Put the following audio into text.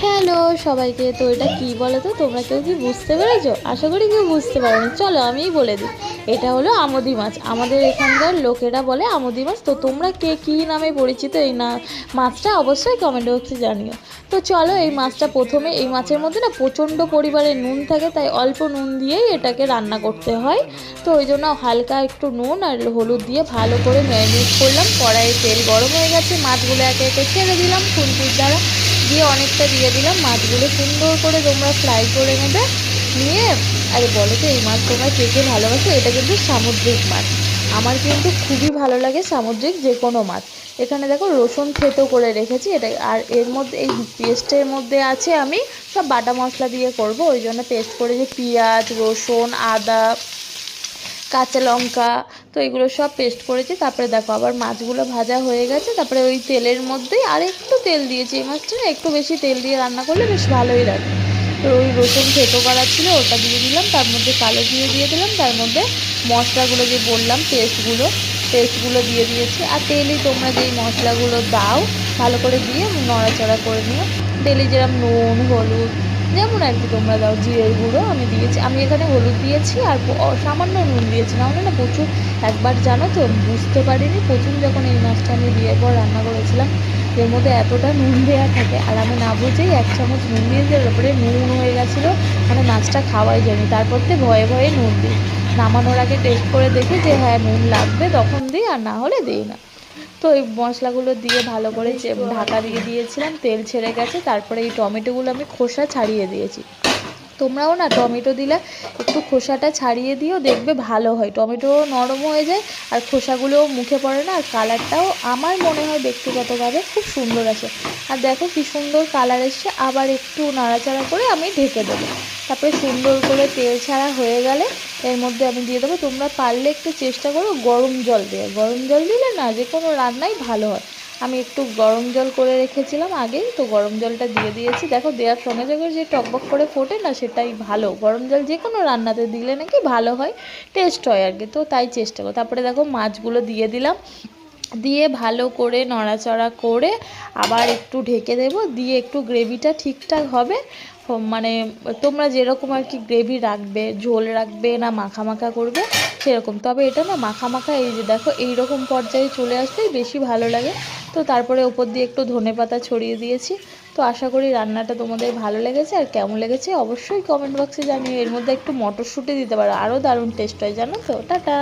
Hello সবাইকে। তো এটা কি বলো তো, তোমরা কেউ কি বুঝতে পেরেছো? আশা করি কেউ বুঝতে পারোনি। চলো আমিই বলে দিই। এটা হলো আমুদি মাছ। আমাদের এখানকার লোকেরা বলে আমুদি মাছ। তো তোমরা কে কী নামে পরিচিত এই না মাছটা অবশ্যই কমেন্ট বক্সে জানিও। তো চলো, এই মাছটা প্রথমে, এই মাছের মধ্যে না প্রচণ্ড পরিমাণে নুন থাকে, তাই অল্প নুন দিয়েই এটাকে রান্না করতে হয়। তো ওই জন্য হালকা একটু নুন আর হলুদ দিয়ে ভালো করে ম্যারিনেট করলাম। কড়াইয়ে তেল গরম হয়ে গেছে, মাছগুলো একে একে ছেড়ে দিলাম খুন্তির দ্বারা, দিয়ে অনেকটা দিয়ে দিলাম। মাছগুলো সুন্দর করে তোমরা ফ্রাই করে নেবে নিয়ে। আরে বলো তো, এই মাছ তোমরা কে কে ভালোবাসো? এটা কিন্তু সামুদ্রিক মাছ। আমার কিন্তু খুবই ভালো লাগে সামুদ্রিক যে কোনো মাছ। এখানে দেখো রসুন থেতো করে রেখেছি এটা, আর এর মধ্যে এই পেস্টের মধ্যে আছে, আমি সব বাটা মশলা দিয়ে করব, ওই জন্য পেস্ট করে যে পেঁয়াজ, রসুন, আদা, কাঁচা লঙ্কা, তো এগুলো সব পেস্ট করেছি। তারপরে দেখো আবার মাছগুলো ভাজা হয়ে গেছে, তারপরে ওই তেলের মধ্যেই আর একটু তেল দিয়েছি। এই মাছটা না একটু বেশি তেল দিয়ে রান্না করলে বেশ ভালোই লাগে। তো ওই রসুন থেতো করা ছিল ওটা দিয়ে দিলাম, তার মধ্যে কালো জিরে দিয়ে দিলাম, তার মধ্যে মশলাগুলো যে বললাম পেস্টগুলো দিয়ে দিয়েছি। আর তেলেই তোমরা যেই মশলাগুলো দাও ভালো করে দিয়ে নড়াচড়া করে নিও। তেলে যেরকম নুন, হলুদ, যেমন আর কি তোমরা দাও, জিরের গুঁড়ো আমি দিয়েছি, আমি এখানে হলুদ দিয়েছি আর সামান্য নুন দিয়েছি। নাহলে না প্রচুর, একবার জানো তো বুঝতে পারিনি, প্রচুর যখন এই মাছটা আমি বিয়ের পর রান্না করেছিলাম, এর মধ্যে এতটা নুন দেওয়া থাকে আর আমি না বুঝেই 1 চামচ নুন দিয়েছি, তারপরে নুন হয়ে গেছিলো, মানে মাছটা খাওয়াই যায়নি। তারপর তো ভয়ে ভয়ে নুন দিই, নামানোর আগে টেস্ট করে দেখি যে হ্যাঁ নুন লাগবে তখন দিই, আর না হলে দিই না। তো এই মশলাগুলো দিয়ে ভালো করে ঢাকা দিয়ে দিয়েছিলাম, তেল ছেড়ে গেছে। তারপরে এই টমেটোগুলো আমি খোসা ছাড়িয়ে দিয়েছি। তোমরাও না টমেটো দিলে একটু খোসাটা ছাড়িয়ে দিও, দেখবে ভালো হয়, টমেটো নরম হয়ে যায় আর খোসাগুলোও মুখে পড়ে না, আর কালারটাও আমার মনে হয় ব্যক্তিগতভাবে খুব সুন্দর আসে। আর দেখো কী সুন্দর কালার এসছে। আবার একটু নাড়াচাড়া করে আমি ঢেকে দেবো। তারপরে সুন্দর করে তেল ছাড়া হয়ে গেলে এর মধ্যে আমি দিয়ে দেবো, তোমরা পারলে একটু চেষ্টা করো গরম জল দিয়ে, গরম জল দিলে না যে কোনো রান্নাই ভালো হয়। আমি একটু গরম জল করে রেখেছিলাম আগেই, তো গরম জলটা দিয়ে দিয়েছি। দেখো দেওয়ার সঙ্গে সঙ্গে যে টকবক করে ফোটে না, সেটাই ভালো। গরম জল যে কোনো রান্নাতে দিলে নাকি ভালো হয়, টেস্ট হয় আর কি, তো তাই চেষ্টা করো। তারপরে দেখো মাছগুলো দিয়ে দিলাম, দিয়ে ভালো করে নড়াচড়া করে আবার একটু ঢেকে দেবো, দিয়ে একটু গ্রেভিটা ঠিকঠাক হবে, মানে তোমরা যেরকম আর কি গ্রেভি রাখবে, ঝোল রাখবে না মাখা মাখা করবে সেরকম। তবে এটা না মাখা মাখা, এই যে দেখো এইরকম পর্যায়ে চলে আসলেই বেশি ভালো লাগে। তো তারপরে ওপর দিয়ে একটু ধনেপাতা ছড়িয়ে দিয়েছি। তো আশা করি রান্নাটা তোমাদের ভালো লেগেছে, আর কেমন লেগেছে অবশ্যই কমেন্ট বক্সে জানিও। এর মধ্যে একটু মটরশুঁটি দিতে পারো, আরও দারুণ টেস্ট হয় জানো তো। টাটা।